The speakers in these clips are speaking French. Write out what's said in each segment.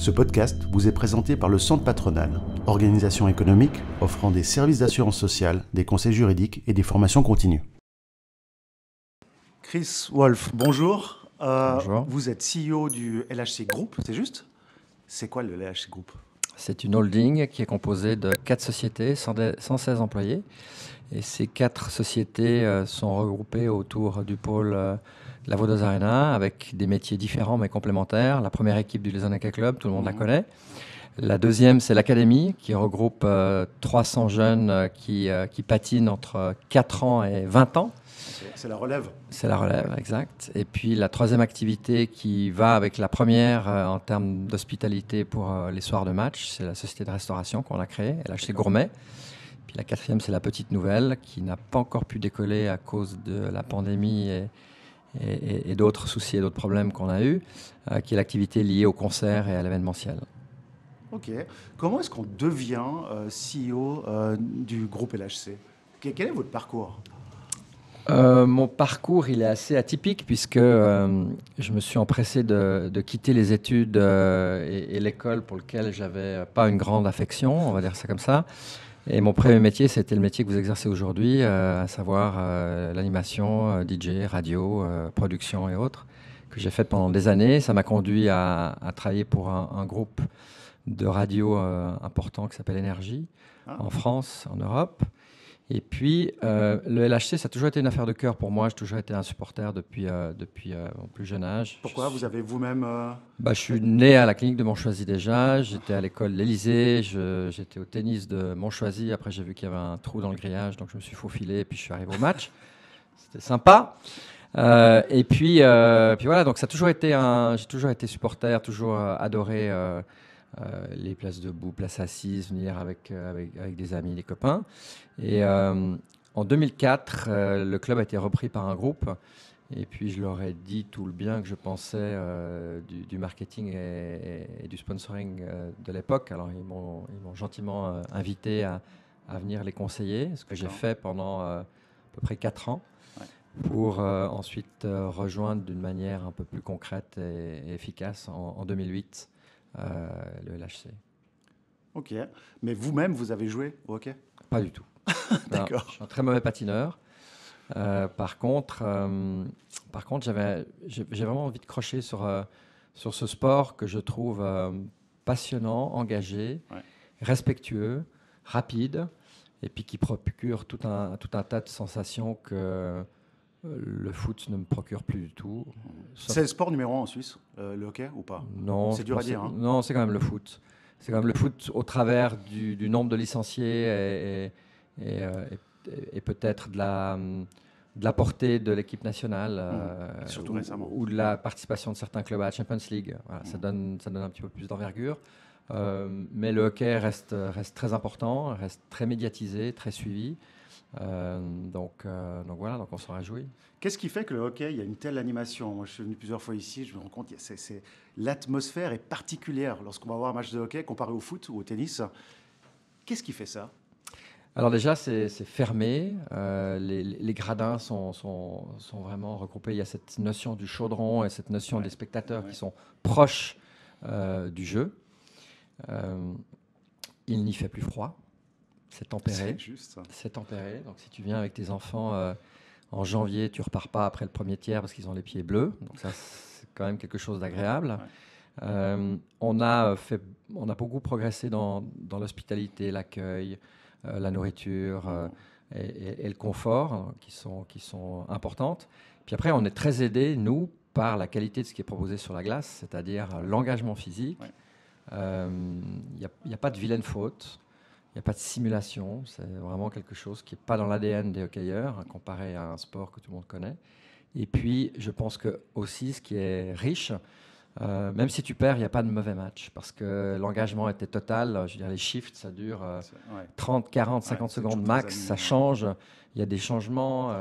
Ce podcast vous est présenté par le Centre Patronal, organisation économique offrant des services d'assurance sociale, des conseils juridiques et des formations continues. Chris Wolf, bonjour. Bonjour. Vous êtes CEO du LHC Group, c'est juste? C'est quoi le LHC Group? C'est une holding qui est composée de 4 sociétés, 116 employés. Et ces 4 sociétés sont regroupées autour du pôle de la Vaudoise Arena avec des métiers différents mais complémentaires. La première équipe du Lezonaca Club, tout le monde la connaît. La deuxième, c'est l'Académie qui regroupe 300 jeunes qui patinent entre 4 ans et 20 ans. C'est la relève. C'est la relève, exact. Et puis la troisième activité qui va avec la première en termes d'hospitalité pour les soirs de match, c'est la société de restauration qu'on a créée, LHC Gourmet. Puis la quatrième, c'est la petite nouvelle qui n'a pas encore pu décoller à cause de la pandémie et d'autres soucis et d'autres problèmes qu'on a eus, qui est l'activité liée au concert et à l'événementiel. Ok. Comment est-ce qu'on devient CEO du groupe LHC? Quel est votre parcours? Mon parcours, il est assez atypique puisque je me suis empressé de quitter les études et l'école pour lequel j'avais pas une grande affection, on va dire ça comme ça. Et mon premier métier, c'était le métier que vous exercez aujourd'hui, à savoir l'animation, DJ, radio, production et autres, que j'ai fait pendant des années. Ça m'a conduit à travailler pour un groupe de radio important qui s'appelle Énergie, en France, en Europe. Et puis, le LHC, ça a toujours été une affaire de cœur pour moi. J'ai toujours été un supporter depuis mon plus jeune âge. Pourquoi? Vous avez vous-même... Je suis né à la clinique de Montchoisy déjà. J'étais à l'école l'Élysée. J'étais au tennis de Montchoisy. Après, j'ai vu qu'il y avait un trou dans le grillage. Donc, je me suis faufilé et puis je suis arrivé au match. C'était sympa. Et puis voilà. Donc, ça a toujours été j'ai toujours été supporter, toujours adoré les places debout, places assises, venir avec des amis, des copains. Et en 2004, le club a été repris par un groupe. Et puis, je leur ai dit tout le bien que je pensais du marketing et du sponsoring de l'époque. Alors, ils m'ont gentiment invité à venir les conseiller, ce que j'ai fait pendant à peu près 4 ans, pour ensuite rejoindre d'une manière un peu plus concrète et efficace en 2008 le LHC. Ok. Mais vous-même, vous avez joué au hockey? Pas du tout. D'accord. Non, je suis un très mauvais patineur. Par contre, j'ai vraiment envie de crocher sur ce sport que je trouve passionnant, engagé, respectueux, rapide, et puis qui procure tout un tas de sensations que le foot ne me procure plus du tout. C'est le sport numéro 1 en Suisse, le hockey, ou pas? Non, c'est dur à dire. Non, c'est quand même le foot. C'est quand même le foot au travers du nombre de licenciés et peut-être de la portée de l'équipe nationale, surtout récemment. ou de la participation de certains clubs à la Champions League. Voilà, ça donne un petit peu plus d'envergure. Mais le hockey reste très important, reste très médiatisé, très suivi. Donc voilà, on s'en réjouit. Qu'est-ce qui fait que le hockey, il y a une telle animation? Moi, je suis venu plusieurs fois ici, je me rends compte, l'atmosphère est particulière lorsqu'on va voir un match de hockey comparé au foot ou au tennis. Qu'est-ce qui fait ça? Alors déjà, c'est fermé. Les gradins sont vraiment regroupés. Il y a cette notion du chaudron et cette notion des spectateurs qui sont proches du jeu. Il n'y fait plus froid. C'est tempéré. C'est juste. C'est tempéré. Donc si tu viens avec tes enfants en janvier, tu repars pas après le premier tiers parce qu'ils ont les pieds bleus. Donc ça, c'est quand même quelque chose d'agréable. On a beaucoup progressé dans l'hospitalité, l'accueil, la nourriture et le confort qui sont importantes. Puis après, on est très aidé, nous, par la qualité de ce qui est proposé sur la glace, c'est-à-dire l'engagement physique. Il n'y a pas de vilaine faute. Il n'y a pas de simulation, c'est vraiment quelque chose qui n'est pas dans l'ADN des hockeyeurs, comparé à un sport que tout le monde connaît. Et puis, je pense que aussi, ce qui est riche, même si tu perds, il n'y a pas de mauvais match, parce que l'engagement était total. Je veux dire, les shifts, ça dure 30, 40, 50 secondes max, ça change. Il y a des changements.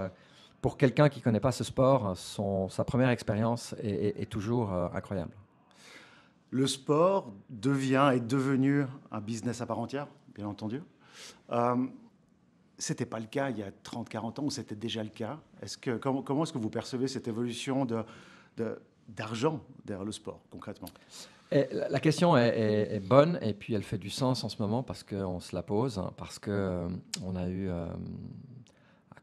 Pour quelqu'un qui ne connaît pas ce sport, sa première expérience est toujours incroyable. Le sport est devenu un business à part entière, bien entendu. Ce n'était pas le cas il y a 30-40 ans, ou c'était déjà le cas? Comment est-ce que vous percevez cette évolution d'argent derrière le sport, concrètement? Et la question est bonne et puis elle fait du sens en ce moment parce qu'on se la pose, hein, parce qu'on a eu, à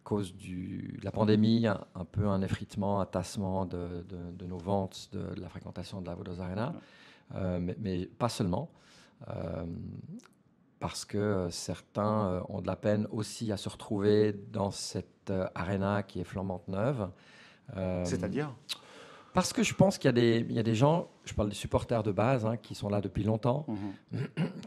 cause de la pandémie, un peu un effritement, un tassement de nos ventes, de la fréquentation de la Vodos Arena, mais pas seulement. Euh, Parce que certains ont de la peine aussi à se retrouver dans cette arena qui est flambante neuve. C'est-à-dire? Parce que je pense qu'il y a des gens, je parle des supporters de base, hein, qui sont là depuis longtemps,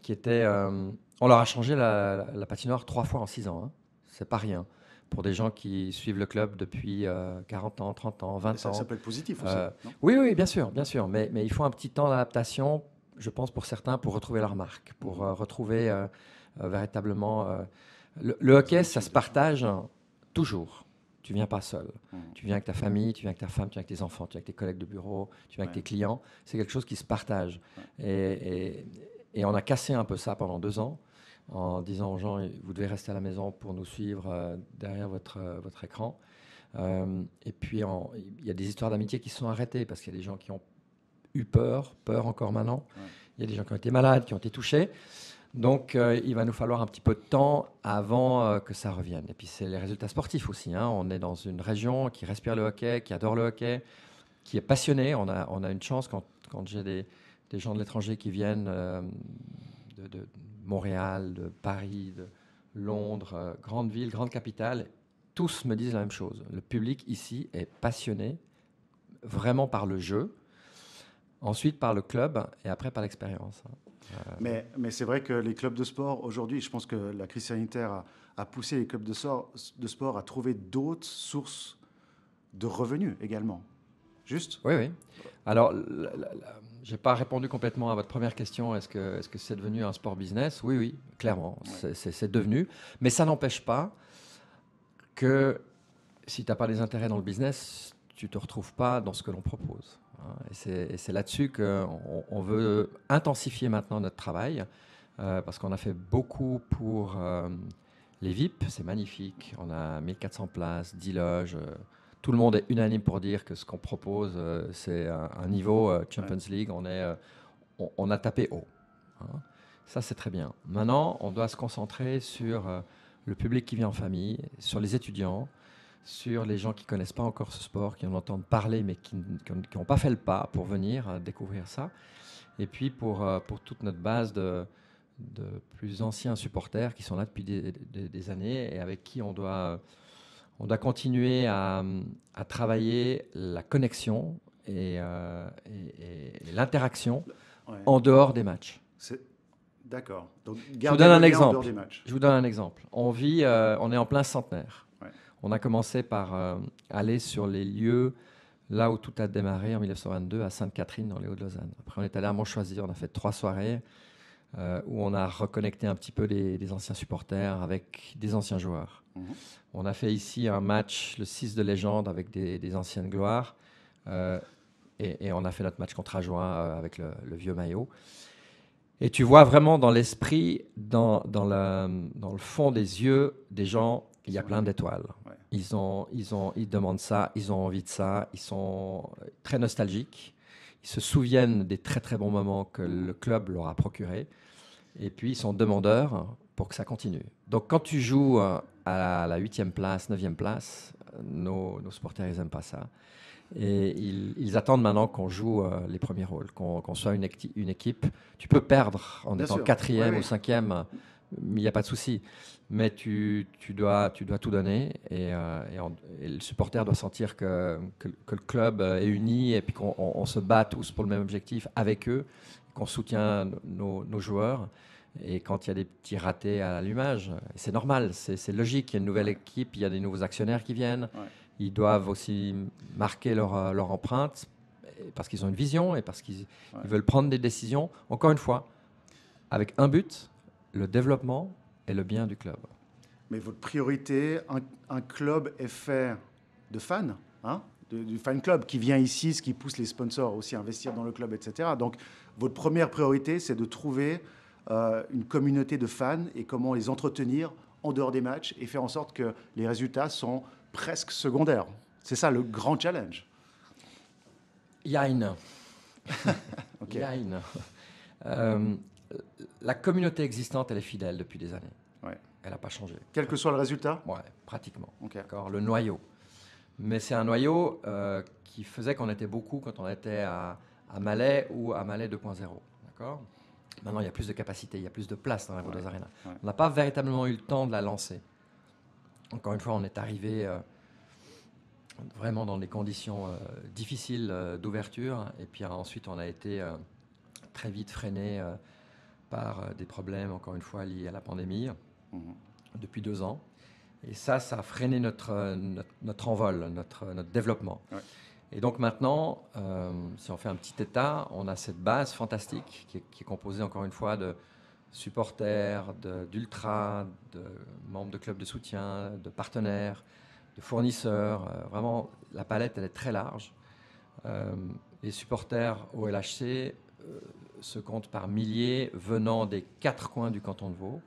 qui étaient... on leur a changé la patinoire 3 fois en 6 ans. Hein. C'est pas rien. Pour des gens qui suivent le club depuis 40 ans, 30 ans, 20 ans. Ça peut être positif aussi. Non? Oui, bien sûr. Mais il faut un petit temps d'adaptation, je pense, pour certains, pour retrouver leur marque, pour retrouver véritablement... le hockey, ça se partage toujours. Tu viens pas seul. Tu viens avec ta famille, tu viens avec ta femme, tu viens avec tes enfants, tu viens avec tes collègues de bureau, tu viens avec tes clients. C'est quelque chose qui se partage. Et on a cassé un peu ça pendant 2 ans en disant aux gens, vous devez rester à la maison pour nous suivre derrière votre écran. Et puis, il y a des histoires d'amitié qui se sont arrêtées parce qu'il y a des gens qui ont eu peur encore maintenant. Il y a des gens qui ont été malades, qui ont été touchés. Donc, il va nous falloir un petit peu de temps avant que ça revienne. Et puis, c'est les résultats sportifs aussi. Hein. On est dans une région qui respire le hockey, qui adore le hockey, qui est passionnée. On a une chance quand j'ai des gens de l'étranger qui viennent de Montréal, de Paris, de Londres, grande ville, grande capitale. Tous me disent la même chose. Le public ici est passionné, vraiment par le jeu, ensuite par le club et après par l'expérience. Mais c'est vrai que les clubs de sport, aujourd'hui, je pense que la crise sanitaire a poussé les clubs de sport à trouver d'autres sources de revenus également. Juste? Oui. Alors, je n'ai pas répondu complètement à votre première question. Est-ce que c'est devenu un sport business? Oui, clairement, c'est devenu. Mais ça n'empêche pas que si tu n'as pas des intérêts dans le business, tu ne te retrouves pas dans ce que l'on propose. Et c'est là-dessus qu'on veut intensifier maintenant notre travail, parce qu'on a fait beaucoup pour les VIP, c'est magnifique. On a 1400 places, 10 loges. Tout le monde est unanime pour dire que ce qu'on propose, c'est un niveau Champions League. On a tapé haut. Hein. Ça, c'est très bien. Maintenant, on doit se concentrer sur le public qui vient en famille, sur les étudiants, sur les gens qui ne connaissent pas encore ce sport, qui en entendent parler, mais qui n'ont pas fait le pas pour venir découvrir ça. Et puis pour toute notre base de plus anciens supporters qui sont là depuis des années et avec qui on doit continuer à travailler la connexion et l'interaction en dehors des matchs. D'accord. Donc, je vous donne un exemple. On est en plein centenaire. On a commencé par aller sur les lieux là où tout a démarré en 1922 à Sainte-Catherine dans les Hauts-de-Lausanne. Après, on est allé à Montchoisy, on a fait 3 soirées où on a reconnecté un petit peu les anciens supporters avec des anciens joueurs. On a fait ici un match, le 6 de légende, avec des anciennes gloires. Et on a fait notre match contre Ajoie avec le vieux maillot. Et tu vois vraiment dans l'esprit, dans le fond des yeux des gens, il y a plein d'étoiles. Ouais. Ils demandent ça, ils ont envie de ça, ils sont très nostalgiques. Ils se souviennent des très très bons moments que le club leur a procurés. Et puis ils sont demandeurs pour que ça continue. Donc quand tu joues à la 8e place, 9e place, nos supporters, ils n'aiment pas ça. Et ils attendent maintenant qu'on joue les premiers rôles, qu'on soit une équipe. Tu peux perdre en étant 4e ou 5e, il n'y a pas de souci. Mais tu dois tout donner et le supporter doit sentir que le club est uni et puis qu'on se bat tous pour le même objectif avec eux, qu'on soutient nos joueurs. Et quand il y a des petits ratés à l'allumage, c'est normal, c'est logique. Il y a une nouvelle équipe, il y a des nouveaux actionnaires qui viennent. Ouais. Ils doivent aussi marquer leur empreinte parce qu'ils ont une vision et parce qu'ils veulent prendre des décisions, encore une fois, avec un but, le développement et le bien du club. Mais votre priorité, un club est fait de fans, hein, du fan club qui vient ici, ce qui pousse les sponsors aussi à investir dans le club, etc. Donc, votre première priorité, c'est de trouver une communauté de fans et comment les entretenir en dehors des matchs et faire en sorte que les résultats sont presque secondaires. C'est ça le grand challenge. Yann. Ok. Il y a euh, la communauté existante, elle est fidèle depuis des années. Ouais. Elle n'a pas changé. Quel que soit le résultat? Ouais, pratiquement. Ok. D'accord, le noyau. Mais c'est un noyau qui faisait qu'on était beaucoup quand on était à Malais ou à Malais 2.0. D'accord. Maintenant, il y a plus de capacité, il y a plus de place dans la Vodos Arena. Ouais. On n'a pas véritablement eu le temps de la lancer. Encore une fois, on est arrivé vraiment dans des conditions difficiles d'ouverture. Et puis ensuite, on a été très vite freiné par des problèmes, encore une fois, liés à la pandémie depuis 2 ans. Et ça a freiné notre envol, notre développement. Ouais. Et donc maintenant, si on fait un petit état, on a cette base fantastique qui est composée, encore une fois, de supporters, d'ultras, de membres de clubs de soutien, de partenaires, de fournisseurs. Vraiment, la palette, elle est très large. Les supporters au LHC se comptent par milliers venant des 4 coins du canton de Vaud.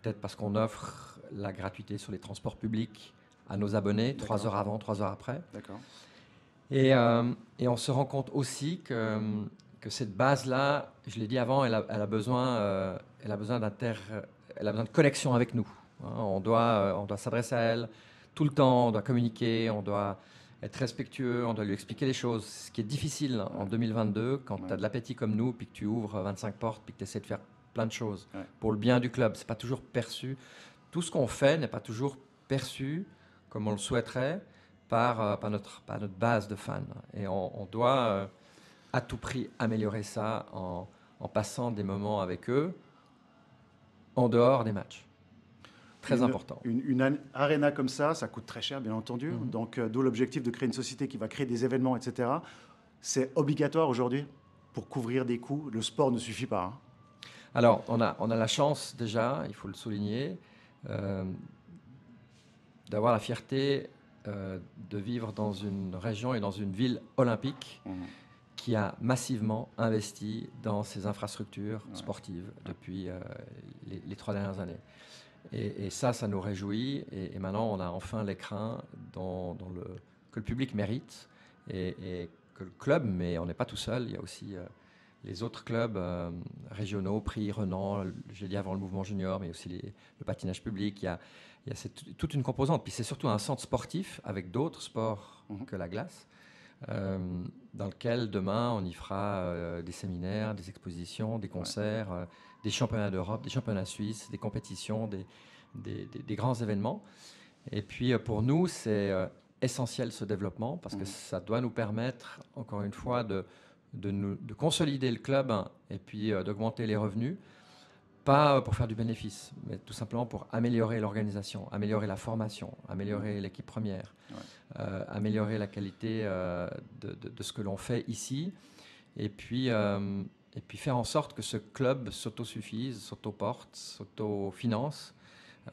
Peut-être parce qu'on offre la gratuité sur les transports publics à nos abonnés, 3 heures avant, 3 heures après. D'accord. Et on se rend compte aussi que cette base-là, je l'ai dit avant, elle a besoin de connexion avec nous. Hein. On doit s'adresser à elle tout le temps, on doit communiquer, on doit être respectueux, on doit lui expliquer les choses. Ce qui est difficile en 2022, quand tu as de l'appétit comme nous, puis que tu ouvres 25 portes, puis que tu essaies de faire plein de choses pour le bien du club. C'est pas toujours perçu. Tout ce qu'on fait n'est pas toujours perçu comme on le souhaiterait par notre base de fans. Et on doit à tout prix améliorer ça en passant des moments avec eux en dehors des matchs. Très important. Une arena comme ça coûte très cher, bien entendu. Donc, d'où l'objectif de créer une société qui va créer des événements, etc. C'est obligatoire aujourd'hui pour couvrir des coûts. Le sport ne suffit pas. Hein. Alors, on a la chance déjà, il faut le souligner, d'avoir la fierté de vivre dans une région et dans une ville olympique qui a massivement investi dans ses infrastructures sportives depuis les 3 dernières années. Et ça nous réjouit. Et maintenant, on a enfin l'écrin que le public mérite et que le club, mais on n'est pas tout seul. Il y a aussi les autres clubs régionaux, Prix, Renan, j'ai dit avant le mouvement junior, mais aussi le patinage public. Il y a toute une composante. Puis c'est surtout un centre sportif avec d'autres sports que la glace, dans lequel demain on y fera des séminaires, des expositions, des concerts, des championnats d'Europe, des championnats suisses, des compétitions, des grands événements. Et puis pour nous, c'est essentiel ce développement parce que ça doit nous permettre, encore une fois, de consolider le club et puis d'augmenter les revenus. Pas pour faire du bénéfice, mais tout simplement pour améliorer l'organisation, améliorer la formation, améliorer l'équipe première, améliorer la qualité de ce que l'on fait ici, et puis faire en sorte que ce club s'autosuffise, s'autoporte, s'autofinance,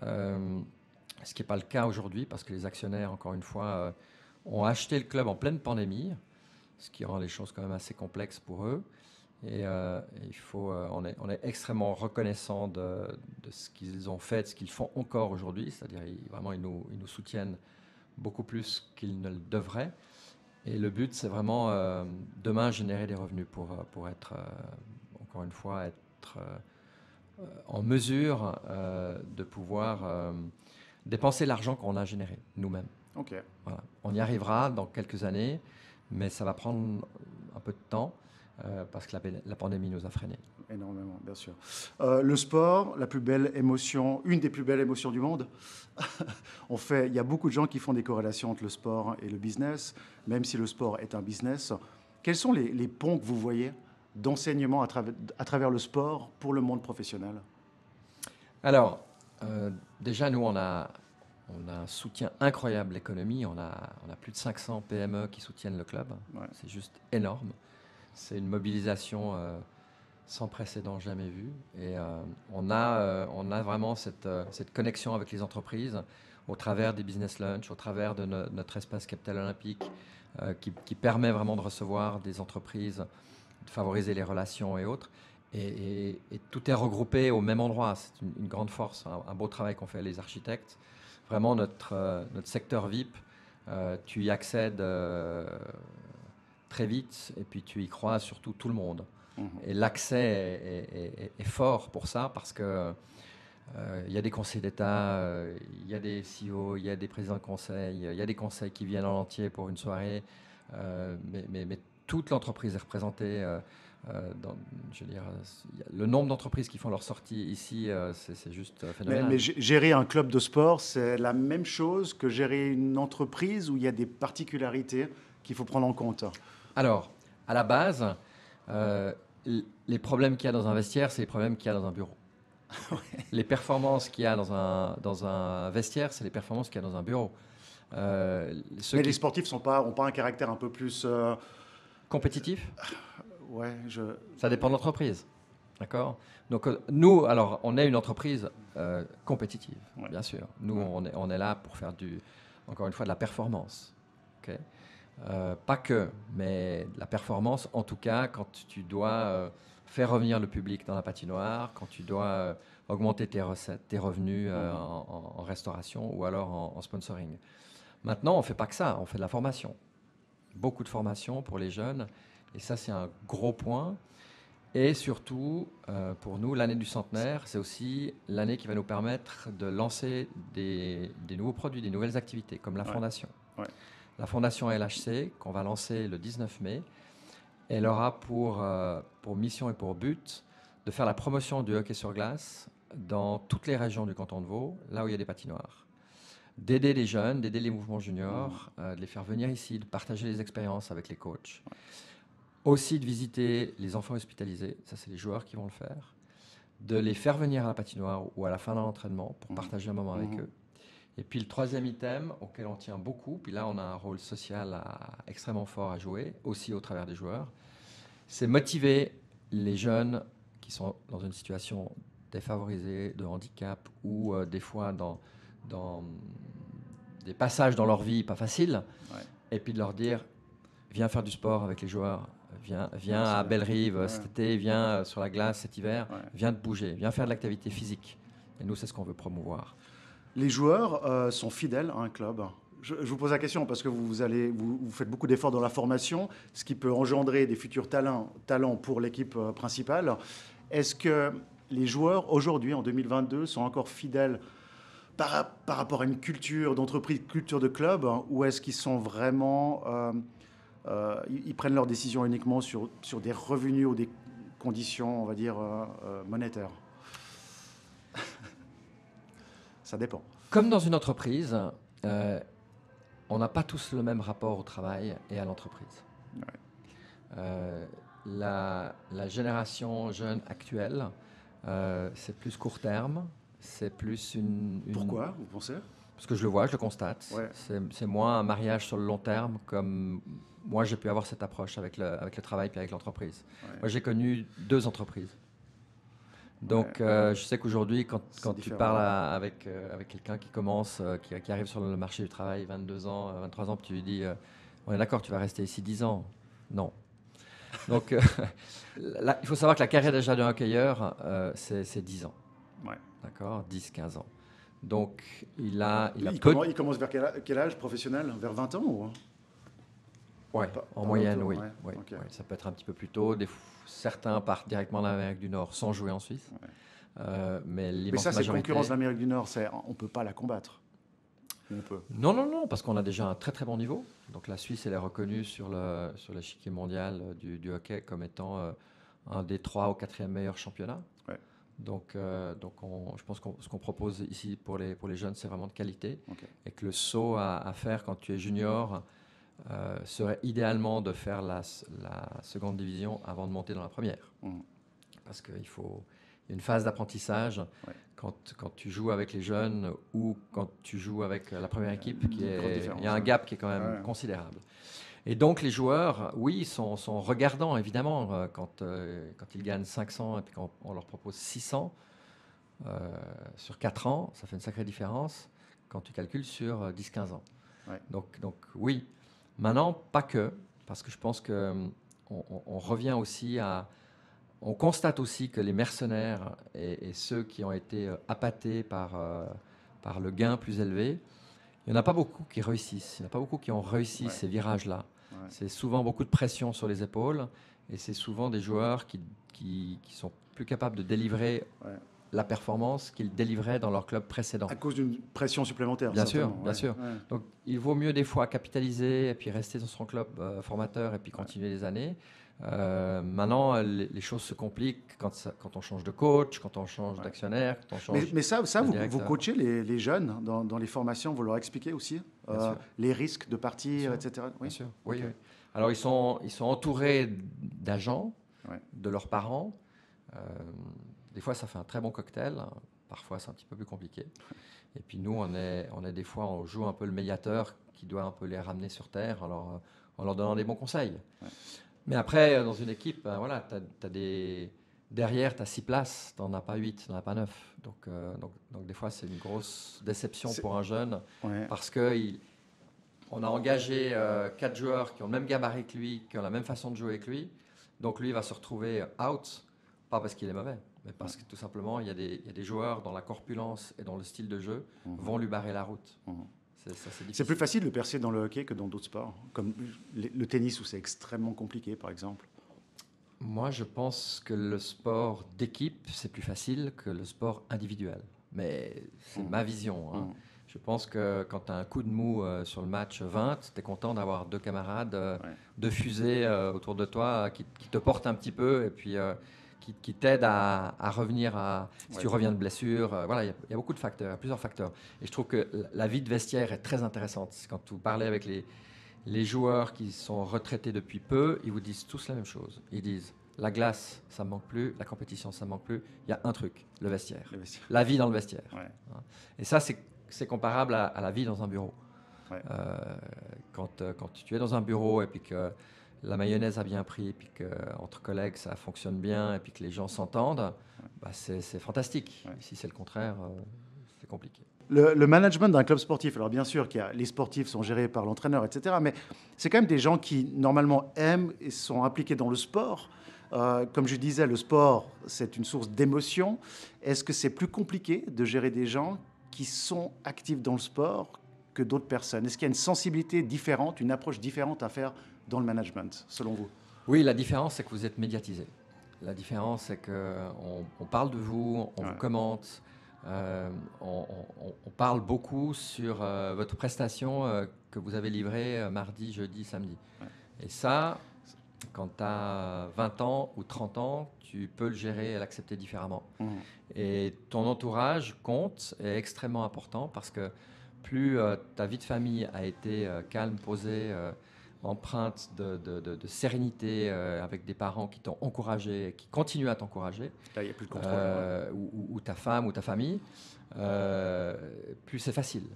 ce qui n'est pas le cas aujourd'hui parce que les actionnaires, encore une fois, ont acheté le club en pleine pandémie, ce qui rend les choses quand même assez complexes pour eux. Et on est extrêmement reconnaissant de ce qu'ils ont fait, de ce qu'ils font encore aujourd'hui. C'est-à-dire, ils nous soutiennent beaucoup plus qu'ils ne le devraient. Et le but, c'est vraiment demain générer des revenus pour être, encore une fois, être en mesure de pouvoir dépenser l'argent qu'on a généré nous-mêmes. Okay. Voilà. On y arrivera dans quelques années, mais ça va prendre un peu de temps. Parce que la pandémie nous a freinés. Énormément, bien sûr. Le sport, la plus belle émotion, une des plus belles émotions du monde. Il y a beaucoup de gens qui font des corrélations entre le sport et le business, même si le sport est un business. Quels sont les ponts que vous voyez d'enseignement à travers le sport pour le monde professionnel? Alors, déjà, nous, on a un soutien incroyable de l'économie. On a plus de 500 PME qui soutiennent le club. Ouais. C'est juste énorme. C'est une mobilisation sans précédent, jamais vue. Et on a vraiment cette connexion avec les entreprises au travers des business lunch, au travers de notre espace capital olympique qui permet vraiment de recevoir des entreprises, de favoriser les relations et autres. Et tout est regroupé au même endroit. C'est une grande force, un beau travail qu'ont fait les architectes. Vraiment, notre secteur VIP, tu y accèdes très vite et puis tu y crois surtout tout le monde. Mhm. Et l'accès est fort pour ça parce que il y a des conseils d'État, il y a des CEO, il y a des présidents de conseil, il y a des conseils qui viennent en entier pour une soirée, mais toute l'entreprise est représentée. Je veux dire, le nombre d'entreprises qui font leur sortie ici, c'est juste phénoménal. Mais gérer un club de sport, c'est la même chose que gérer une entreprise où il y a des particularités qu'il faut prendre en compte. Alors, à la base, les problèmes qu'il y a dans un vestiaire, c'est les problèmes qu'il y a dans un bureau. Les performances qu'il y a dans un vestiaire, c'est les performances qu'il y a dans un bureau. Mais les sportifs n'ont pas un caractère un peu plus... compétitif, ouais, ça dépend de l'entreprise. D'accord. Donc, nous, alors, on est une entreprise compétitive, Ouais. bien sûr. Nous, on est là pour faire encore une fois, de la performance. Ok. Pas que, mais de la performance, en tout cas, quand tu dois faire revenir le public dans la patinoire, quand tu dois augmenter tes recettes, tes revenus en restauration ou alors en sponsoring. Maintenant, on ne fait pas que ça, on fait de la formation. Beaucoup de formation pour les jeunes, et ça, c'est un gros point. Et surtout, pour nous, l'année du centenaire, c'est aussi l'année qui va nous permettre de lancer des nouveaux produits, des nouvelles activités, comme la fondation. Ouais. La fondation LHC, qu'on va lancer le 19 mai, elle aura pour mission et pour but de faire la promotion du hockey sur glace dans toutes les régions du canton de Vaud, là où il y a des patinoires. D'aider les jeunes, d'aider les mouvements juniors, de les faire venir ici, de partager les expériences avec les coachs. Aussi de visiter les enfants hospitalisés, ça c'est les joueurs qui vont le faire. De les faire venir à la patinoire ou à la fin d'un entraînement pour partager un moment avec eux. Et puis le troisième item auquel on tient beaucoup, puis là on a un rôle social extrêmement fort à jouer, aussi au travers des joueurs, c'est motiver les jeunes qui sont dans une situation défavorisée, de handicap, ou des fois dans des passages dans leur vie pas faciles, et puis de leur dire, viens faire du sport avec les joueurs, viens à Bellerive cet été, viens sur la glace cet hiver, viens te bouger, viens faire de l'activité physique. Et nous, c'est ce qu'on veut promouvoir. Les joueurs sont fidèles à un club. Je vous pose la question parce que vous faites beaucoup d'efforts dans la formation, ce qui peut engendrer des futurs talents pour l'équipe principale. Est-ce que les joueurs, aujourd'hui, en 2022, sont encore fidèles par rapport à une culture d'entreprise, culture de club, ou est-ce qu'ils sont vraiment... ils prennent leurs décisions uniquement sur des revenus ou des conditions, on va dire, monétaires? Ça dépend. Comme dans une entreprise, on n'a pas tous le même rapport au travail et à l'entreprise. La génération jeune actuelle, c'est plus court terme, c'est plus une... Pourquoi, vous pensez? Parce que je le vois, je le constate. Ouais. C'est moins un mariage sur le long terme, comme moi j'ai pu avoir cette approche avec le travail et avec l'entreprise. Ouais. Moi j'ai connu 2 entreprises. Donc, je sais qu'aujourd'hui, quand tu parles avec quelqu'un qui commence, qui arrive sur le marché du travail, 22 ans, 23 ans, puis tu lui dis on est d'accord, tu vas rester ici 10 ans. Non. Donc, là, il faut savoir que la carrière déjà d'un hockeyeur, c'est 10 ans. Ouais. D'accord, 10-15 ans. Donc, il commence vers quel âge professionnel? Vers 20 ans ou... Ouais, en moyenne, oui. Okay. Ouais, ça peut être un petit peu plus tôt. Certains partent directement dans l'Amérique du Nord sans jouer en Suisse. Ouais. Mais ça, c'est concurrence de l'Amérique du Nord. On ne peut pas la combattre. On peut. Non, parce qu'on a déjà un très très bon niveau. Donc la Suisse, elle est reconnue sur l'échiquier mondial du hockey comme étant un des 3 ou 4e meilleurs championnats. Ouais. Donc je pense que ce qu'on propose ici pour les jeunes, c'est vraiment de qualité. Okay. Et que le saut à faire quand tu es junior... serait idéalement de faire la seconde division avant de monter dans la première. Parce qu'il y a une phase d'apprentissage quand tu joues avec les jeunes ou quand tu joues avec la première équipe. Il y a un gap qui est quand même considérable. Et donc les joueurs, oui, sont regardants évidemment quand ils gagnent 500 et puis quand on leur propose 600 sur 4 ans, ça fait une sacrée différence quand tu calcules sur 10-15 ans. Ouais. Donc oui. Maintenant, pas que, parce que je pense qu'on revient aussi on constate aussi que les mercenaires et ceux qui ont été appâtés par le gain plus élevé, il n'y en a pas beaucoup qui réussissent. Il n'y en a pas beaucoup qui ont réussi ces virages-là. C'est souvent beaucoup de pression sur les épaules et c'est souvent des joueurs qui sont plus capables de délivrer la performance qu'ils délivraient dans leur club précédent. À cause d'une pression supplémentaire. Bien sûr, bien sûr. Donc il vaut mieux des fois capitaliser et puis rester dans son club formateur et puis continuer les années. Maintenant, les choses se compliquent quand on change de coach, quand on change d'actionnaire, quand on change. Mais ça vous coachez les jeunes dans les formations, vous leur expliquez aussi les risques de partir, etc. Bien sûr. Oui, oui. Alors ils sont entourés d'agents, de leurs parents. Des fois, ça fait un très bon cocktail. Parfois, c'est un petit peu plus compliqué. Et puis nous, on est des fois, on joue un peu le médiateur qui doit un peu les ramener sur terre en leur donnant des bons conseils. Mais après, dans une équipe, voilà, derrière, tu as 6 places, tu n'en as pas 8, tu n'en as pas 9. Donc, des fois, c'est une grosse déception pour un jeune parce qu'on a engagé 4 joueurs qui ont le même gabarit que lui, qui ont la même façon de jouer que lui. Donc, lui, il va se retrouver out, pas parce qu'il est mauvais, mais parce que tout simplement, il y a des joueurs dans la corpulence et dans le style de jeu vont lui barrer la route. C'est plus facile de percer dans le hockey que dans d'autres sports, comme le tennis où c'est extrêmement compliqué, par exemple. Moi, je pense que le sport d'équipe, c'est plus facile que le sport individuel. Mais c'est ma vision. Hein. Je pense que quand tu as un coup de mou sur le match 20, tu es content d'avoir 2 camarades, 2 fusées autour de toi qui te portent un petit peu et puis qui t'aident à revenir si tu reviens de blessure. Voilà, il y a beaucoup de facteurs, plusieurs facteurs. Et je trouve que la vie de vestiaire est très intéressante. Quand vous parlez avec les joueurs qui sont retraités depuis peu, ils vous disent tous la même chose. Ils disent la glace, ça me manque plus, la compétition, ça me manque plus. Il y a un truc, le vestiaire. La vie dans le vestiaire. Et ça, c'est comparable à la vie dans un bureau. Quand tu es dans un bureau et puis que la mayonnaise a bien pris, et puis qu'entre collègues ça fonctionne bien, et puis que les gens s'entendent, c'est fantastique. Si c'est le contraire, c'est compliqué. Le management d'un club sportif, alors bien sûr les sportifs sont gérés par l'entraîneur, etc., mais c'est quand même des gens qui normalement aiment et sont impliqués dans le sport. Comme je disais, le sport, c'est une source d'émotion. Est-ce que c'est plus compliqué de gérer des gens qui sont actifs dans le sport que d'autres personnes? Est-ce qu'il y a une sensibilité différente, une approche différente à faire dans le management, selon vous? Oui, la différence, c'est que vous êtes médiatisé. La différence, c'est qu'on parle de vous, on vous commente, on parle beaucoup sur votre prestation que vous avez livrée mardi, jeudi, samedi. Et ça, quand tu as 20 ans ou 30 ans, tu peux le gérer et l'accepter différemment. Et ton entourage compte, est extrêmement important parce que plus ta vie de famille a été calme, posée, empreinte de sérénité, avec des parents qui t'ont encouragé, qui continuent à t'encourager. Là, il n'y a plus de contrôle. Ou ta femme ou ta famille, plus c'est facile.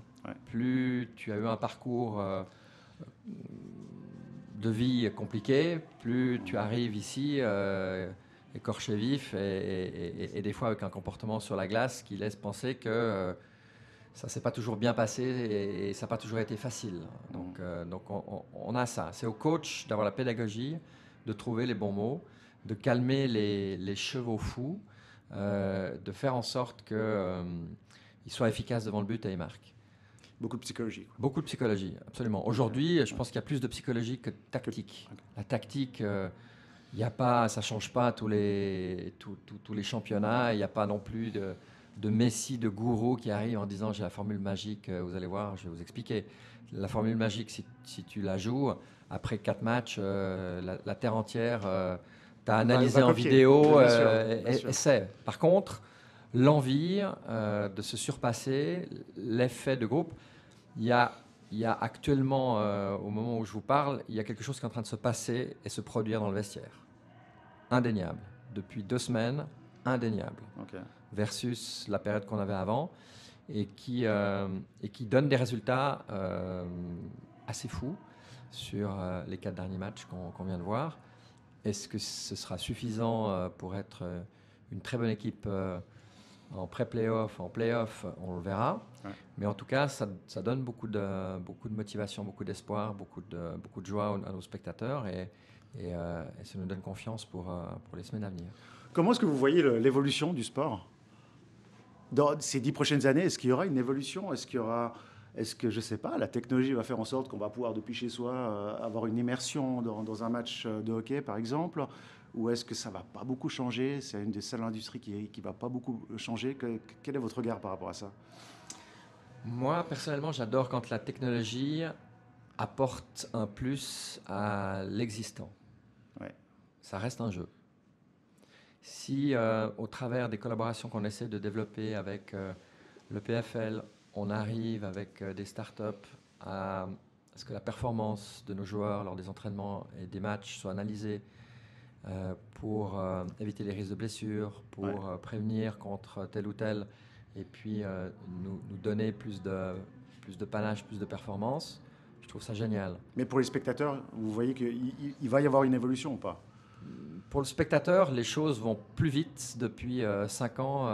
Plus tu as eu un parcours de vie compliqué, plus tu arrives ici écorché vif et des fois avec un comportement sur la glace qui laisse penser que ça ne s'est pas toujours bien passé et ça n'a pas toujours été facile. Donc on a ça. C'est au coach d'avoir la pédagogie, de trouver les bons mots, de calmer les chevaux fous, de faire en sorte qu'ils soient efficaces devant le but et ils marquent. Beaucoup de psychologie. Beaucoup de psychologie, absolument. Aujourd'hui, je pense qu'il y a plus de psychologie que de tactique. La tactique, ça ne change pas tous les championnats. Il n'y a pas non plus de messie, de gourou qui arrive en disant j'ai la formule magique, vous allez voir, je vais vous expliquer. La formule magique, si tu la joues, après 4 matchs, la terre entière t'a analysé en vidéo, essaie. Par contre, l'envie de se surpasser, l'effet de groupe, il y a actuellement, au moment où je vous parle, il y a quelque chose qui est en train de se passer et se produire dans le vestiaire. Indéniable. Depuis 2 semaines, indéniable. Versus la période qu'on avait avant et qui donne des résultats assez fous sur les 4 derniers matchs qu'on vient de voir. Est-ce que ce sera suffisant pour être une très bonne équipe en pré-playoff, en playoff, on le verra. Mais en tout cas, ça donne beaucoup de motivation, beaucoup d'espoir, beaucoup de joie à nos spectateurs et ça nous donne confiance pour les semaines à venir. Comment est-ce que vous voyez l'évolution du sport dans ces 10 prochaines années? Est-ce qu'il y aura une évolution? Est-ce qu'il y aura Est-ce que, je ne sais pas, la technologie va faire en sorte qu'on va pouvoir, depuis chez soi, avoir une immersion dans un match de hockey, par exemple? Ou est-ce que ça ne va pas beaucoup changer? C'est une des seules industries qui ne va pas beaucoup changer. Quel est votre regard par rapport à ça? Moi, personnellement, j'adore quand la technologie apporte un plus à l'existant. Ouais. Ça reste un jeu. Si, au travers des collaborations qu'on essaie de développer avec le PFL, on arrive avec des startups à ce que la performance de nos joueurs lors des entraînements et des matchs soit analysée pour éviter les risques de blessures, pour prévenir contre tel ou tel, et puis nous donner plus de panache, plus de performance, je trouve ça génial. Mais pour les spectateurs, vous voyez qu'il va y avoir une évolution ou pas? Pour le spectateur, les choses vont plus vite depuis 5 ans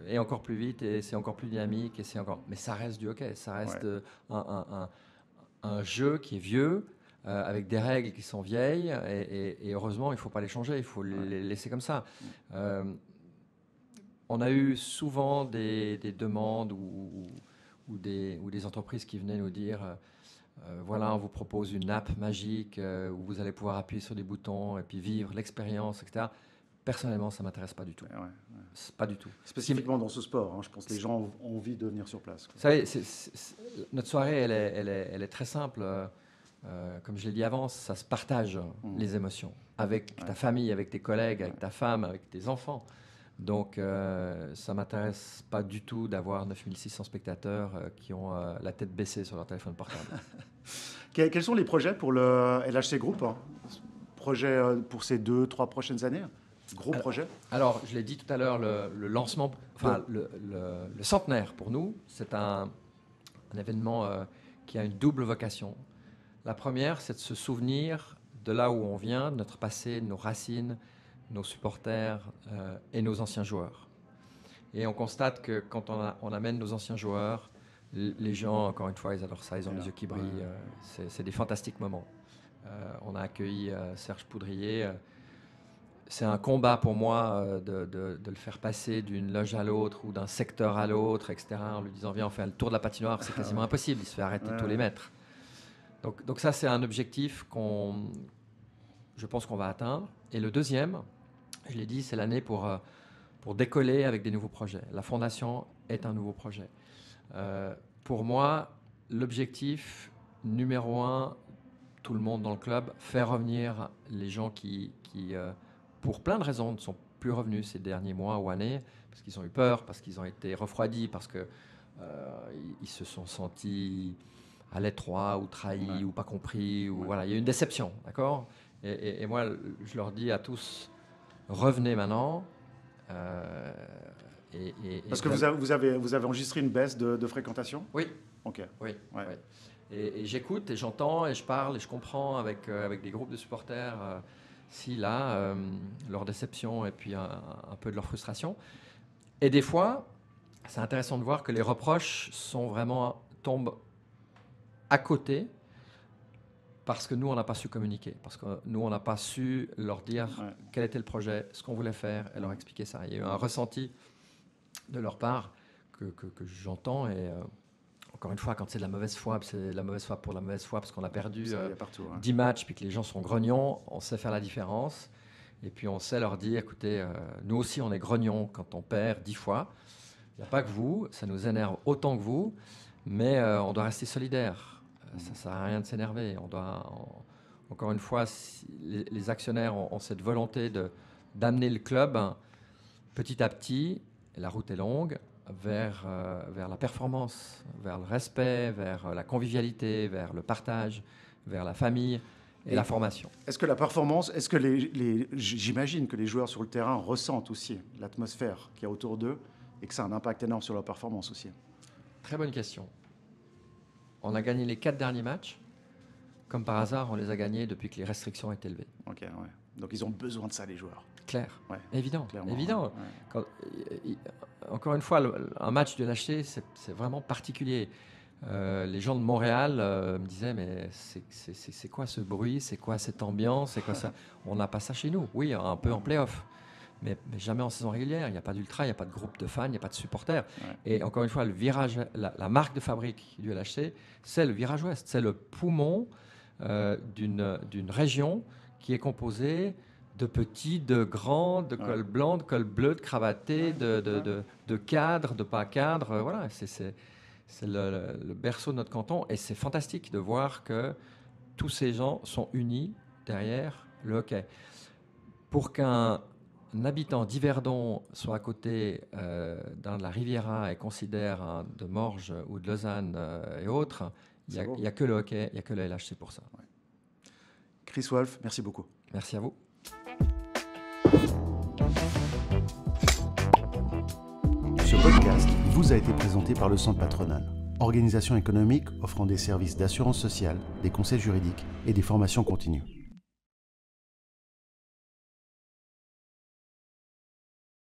et encore plus vite, et c'est encore plus dynamique, mais ça reste du hockey, ça reste un jeu qui est vieux, avec des règles qui sont vieilles, et heureusement, il ne faut pas les changer, il faut les laisser comme ça. On a eu souvent des demandes ou des entreprises qui venaient nous dire voilà, on vous propose une app magique où vous allez pouvoir appuyer sur des boutons et puis vivre l'expérience, etc. Personnellement, ça ne m'intéresse pas du tout. Pas du tout. Spécifiquement dans ce sport, hein, je pense que les gens ont envie de venir sur place. Vous savez, notre soirée, elle est très simple. Comme je l'ai dit avant, ça se partage les émotions avec ta famille, avec tes collègues, avec ta femme, avec tes enfants. Donc, ça ne m'intéresse pas du tout d'avoir 9600 spectateurs qui ont la tête baissée sur leur téléphone portable. Quels sont les projets pour le LHC Group, hein? Projets pour ces 2-3 prochaines années? Gros projet? Alors, je l'ai dit tout à l'heure, le lancement, enfin, le centenaire pour nous, c'est un événement qui a une double vocation. La première, c'est de se souvenir de là où on vient, de notre passé, de nos racines, nos supporters et nos anciens joueurs. Et on constate que quand on amène nos anciens joueurs, les gens, encore une fois, ils adorent ça, ils ont les yeux qui brillent. C'est des fantastiques moments. On a accueilli Serge Poudrier. C'est un combat pour moi de le faire passer d'une loge à l'autre ou d'un secteur à l'autre, etc. En lui disant viens, on fait le tour de la patinoire. C'est quasiment impossible, il se fait arrêter tous les mètres. Donc ça, c'est un objectif je pense qu'on va atteindre. Et le deuxième, je l'ai dit, c'est l'année pour décoller avec des nouveaux projets. La Fondation est un nouveau projet. Pour moi, l'objectif numéro 1, tout le monde dans le club, faire revenir les gens qui pour plein de raisons, ne sont plus revenus ces derniers mois ou années, parce qu'ils ont eu peur, parce qu'ils ont été refroidis, parce qu'ils se sont sentis à l'étroit ou trahis ou pas compris. Ou, voilà, il y a une déception, d'accord ? Et moi, je leur dis à tous, revenez maintenant. Parce que vous avez enregistré une baisse de fréquentation? Oui. Ok. Oui. Et j'écoute et j'entends et je parle et je comprends avec des groupes de supporters leur déception et puis un peu de leur frustration. Et des fois, c'est intéressant de voir que les reproches tombent à côté parce que nous, on n'a pas su communiquer, parce que nous, on n'a pas su leur dire quel était le projet, ce qu'on voulait faire et leur expliquer ça. Il y a eu un ressenti de leur part que j'entends et encore une fois, quand c'est de la mauvaise foi, c'est de la mauvaise foi pour la mauvaise foi parce qu'on a perdu 10 matchs puis que les gens sont grognons, on sait faire la différence et puis on sait leur dire, écoutez, nous aussi on est grognons quand on perd 10 fois. Il n'y a pas que vous, ça nous énerve autant que vous, mais on doit rester solidaires. Ça ne sert à rien de s'énerver. Encore une fois, si les actionnaires ont cette volonté d'amener le club petit à petit, et la route est longue, vers la performance, vers le respect, vers la convivialité, vers le partage, vers la famille et la formation. Est-ce que la performance, j'imagine que les joueurs sur le terrain ressentent aussi l'atmosphère qu'il y a autour d'eux et que ça a un impact énorme sur leur performance aussi? Très bonne question. On a gagné les 4 derniers matchs. Comme par hasard, on les a gagnés depuis que les restrictions étaient levées. Ok, ouais. Donc ils ont besoin de ça, les joueurs. Clair, évident. Ouais. Encore une fois, un match de LHC, c'est vraiment particulier. Les gens de Montréal me disaient, mais c'est quoi ce bruit? C'est quoi cette ambiance? C'est quoi ça? On n'a pas ça chez nous. Oui, un peu en play-off. mais jamais en saison régulière. Il n'y a pas d'ultra, il n'y a pas de groupe de fans, il n'y a pas de supporters. Ouais. Et encore une fois, le virage, la marque de fabrique du LHC, c'est le virage ouest. C'est le poumon d'une région qui est composée de petits, de grands, de col blanc, de col bleu, de cravatés, de cadres, de pas cadres. Voilà, c'est le berceau de notre canton. Et c'est fantastique de voir que tous ces gens sont unis derrière le hockey. Pour qu'un habitant d'Yverdon soit à côté d'un de la Riviera et considère de Morges ou de Lausanne et autres, il n'y a que le hockey, il n'y a que le LHC pour ça. Ouais. Chris Wolf, merci beaucoup. Merci à vous. Ce podcast vous a été présenté par le Centre Patronal, organisation économique offrant des services d'assurance sociale, des conseils juridiques et des formations continues.